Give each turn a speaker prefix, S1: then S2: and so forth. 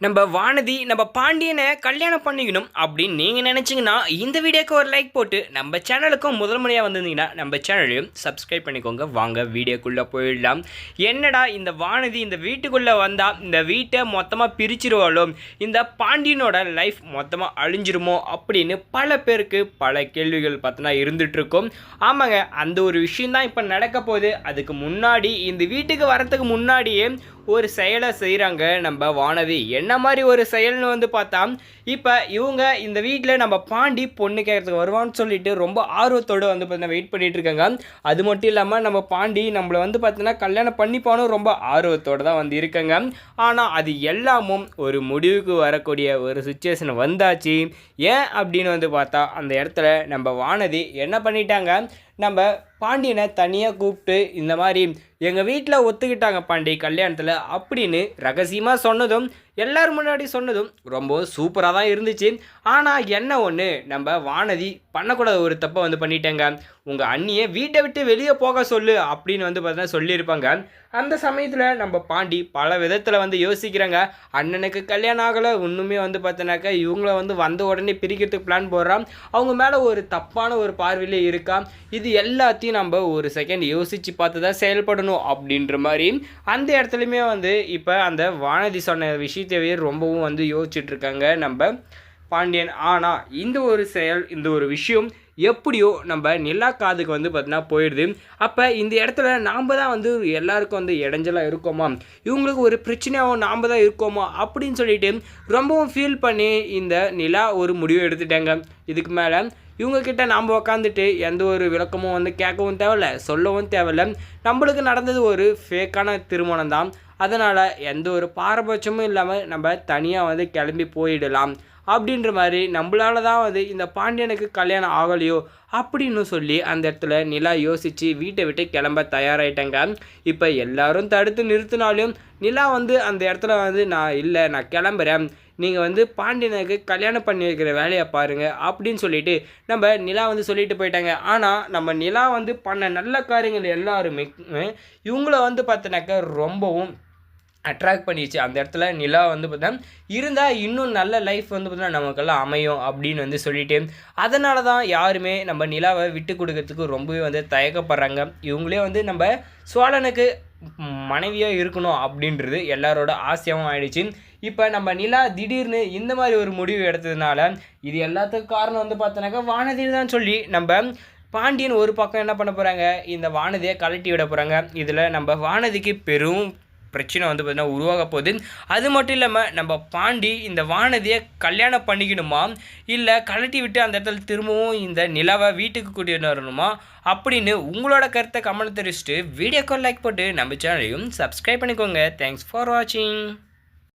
S1: நம்ம வானதி நம்ம பாண்டியனை கல்யாணம் பண்ணிக்கணும் அப்படின்னு நீங்கள் நினச்சிங்கன்னா இந்த வீடியோக்கு ஒரு லைக் போட்டு நம்ம சேனலுக்கும் முதல் முறையாக வந்திருந்தீங்கன்னா நம்ம சேனலையும் சப்ஸ்கிரைப் பண்ணிக்கோங்க. வாங்க வீடியோக்குள்ளே போயிடலாம். என்னடா இந்த வானதி இந்த வீட்டுக்குள்ளே வந்தால் இந்த வீட்டை மொத்தமாக பிரிச்சிருவாளோ, இந்த பாண்டியனோட லைஃப் மொத்தமாக அழிஞ்சிருமோ அப்படின்னு பல பேருக்கு பல கேள்விகள் பார்த்தோன்னா இருந்துகிட்ருக்கும். ஆமாங்க, அந்த ஒரு விஷயந்தான் இப்போ நடக்க போகுது. அதுக்கு முன்னாடி இந்த வீட்டுக்கு வரத்துக்கு முன்னாடியே ஒரு செயலை செய்கிறாங்க நம்ம வானதி. என்ன மாதிரி ஒரு செயல்னு வந்து பார்த்தா, இப்போ இவங்க இந்த வீட்டில் நம்ம பாண்டி பொண்ணு கேட்கறதுக்கு வருவான்னு சொல்லிட்டு ரொம்ப ஆர்வத்தோடு வந்து பார்த்தீங்கன்னா வெயிட் பண்ணிகிட்டு இருக்காங்க. அது மட்டும் இல்லாமல் நம்ம பாண்டி நம்மளை வந்து பார்த்தீங்கன்னா கல்யாணம் பண்ணிப்பானும் ரொம்ப ஆர்வத்தோடு தான் வந்து இருக்காங்க. ஆனால் அது எல்லாமும் ஒரு முடிவுக்கு வரக்கூடிய ஒரு சுச்சுவேஷன் வந்தாச்சு. ஏன் அப்படின்னு வந்து பார்த்தா, அந்த இடத்துல நம்ம வானதி என்ன பண்ணிட்டாங்க, நம்ம பாண்டியனை தனியாக கூப்பிட்டு இந்த மாதிரி எங்கள் வீட்டில் ஒத்துக்கிட்டாங்க பாண்டி கல்யாணத்தில் அப்படின்னு ரகசியமாக சொன்னதும், எல்லோரும் முன்னாடி சொன்னதும் ரொம்ப சூப்பராக தான் இருந்துச்சு. ஆனால் என்ன ஒன்று, நம்ம வானதி பண்ணக்கூடாத ஒரு தப்பை வந்து பண்ணிட்டேங்க. உங்கள் அண்ணியை வீட்டை விட்டு வெளியே போக சொல்லு அப்படின்னு வந்து பார்த்தீங்கன்னா சொல்லியிருப்பாங்க. அந்த சமயத்தில் நம்ம பாண்டி பல விதத்தில் வந்து யோசிக்கிறாங்க. அண்ணனுக்கு கல்யாணம் ஆகலை, ஒன்றுமே வந்து பார்த்தோன்னாக்கா இவங்கள வந்து வந்த உடனே பிரிக்கிறதுக்கு பிளான் போடுறான். அவங்க மேலே ஒரு தப்பான ஒரு பார்வையிலே இருக்கா. இது எல்லாத்தையும் நம்ம ஒரு செகண்ட் யோசித்து பார்த்து தான் செயல்படணும் அப்படின்ற மாதிரி அந்த இடத்துலையுமே வந்து இப்போ அந்த வானதி சொன்ன விஷயத்தவே ரொம்பவும் வந்து யோசிச்சுட்ருக்காங்க நம்ம பாண்டியன். ஆனால் இந்த ஒரு செயல், இந்த ஒரு விஷயம் எப்படியோ நம்ம நிலா காதுக்கு வந்து பார்த்தீங்கன்னா போயிடுது. அப்போ இந்த இடத்துல நாம் தான் வந்து எல்லாருக்கும் வந்து இடைஞ்சலாக இருக்கோமா, இவங்களுக்கு ஒரு பிரச்சனையாகவும் நாம் தான் இருக்கோமா அப்படின்னு சொல்லிட்டு ரொம்பவும் ஃபீல் பண்ணி இந்த நிலா ஒரு முடிவு எடுத்துட்டாங்க. இதுக்கு மேலே இவங்கக்கிட்ட நாம் உக்காந்துட்டு எந்த ஒரு விளக்கமும் வந்து கேட்கவும் தேவையில்ல, சொல்லவும் தேவையில்ல. நம்மளுக்கு நடந்தது ஒரு ஃபேக்கான திருமணம் தான். அதனால் எந்த ஒரு பாரபட்சமும் இல்லாமல் நம்ம தனியாக வந்து கிளம்பி போயிடலாம் அப்படின்ற மாதிரி, நம்மளால தான் வந்து இந்த பாண்டியனுக்கு கல்யாணம் ஆகலையோ அப்படின்னு சொல்லி அந்த இடத்துல நிலா யோசித்து வீட்டை விட்டு கிளம்ப தயாராகிட்டாங்க. இப்போ எல்லாரும் தடுத்து நிறுத்தினாலும் நிலா வந்து அந்த இடத்துல வந்து நான் கிளம்புறேன், நீங்கள் வந்து பாண்டியனுக்கு கல்யாணம் பண்ணி வைக்கிற வேலையை பாருங்கள் அப்படின்னு சொல்லிட்டு நம்ம நிலா வந்து சொல்லிட்டு போயிட்டாங்க. ஆனால் நம்ம நிலா வந்து பண்ண நல்ல காரியங்கள் எல்லாருமே இவங்கள வந்து பார்த்தினாக்கா ரொம்பவும் அட்ராக்ட் பண்ணிடுச்சு. அந்த இடத்துல நிலா வந்து பார்த்தா இருந்தால் இன்னும் நல்ல லைஃப் வந்து பார்த்தீங்கன்னா நமக்கெல்லாம் அமையும் அப்படின்னு வந்து சொல்லிட்டு, அதனால தான் யாருமே நம்ம நிலாவை விட்டு கொடுக்கறதுக்கு ரொம்பவே வந்து தயக்கப்படுறாங்க. இவங்களே வந்து நம்ம சோழனுக்கு மனைவியாக இருக்கணும் அப்படின்றது எல்லாரோட ஆசையாகவும் ஆயிடுச்சு. இப்போ நம்ம நிலா திடீர்னு இந்த மாதிரி ஒரு முடிவு எடுத்ததுனால இது எல்லாத்துக்கும் காரணம் வந்து பார்த்தோன்னாக்கா வானதி தான் சொல்லி நம்ம பாண்டியன் ஒரு பக்கம் என்ன பண்ண போகிறாங்க, இந்த வானதியை கழட்டி விட போகிறாங்க. இதில் நம்ம வானதிக்கு பெரும் பிரச்சனை வந்து பார்த்தீங்கன்னா உருவாக போகுது. அது மட்டும் இல்லாமல் நம்ம பாண்டி இந்த வானதியை கல்யாணம் பண்ணிக்கணுமா, இல்லை கழட்டி விட்டு அந்த இடத்துல திரும்பவும் இந்த நிலாவை வீட்டுக்கு கூட்டிட்டு வரணுமா அப்படின்னு உங்களோட கருத்தை கமெண்ட் தெரிவிச்சுட்டு வீடியோக்கு லைக் போட்டு நம்ம சேனலையும் சப்ஸ்கிரைப் பண்ணிக்கோங்க. தேங்க்ஸ் ஃபார் வாட்சிங்.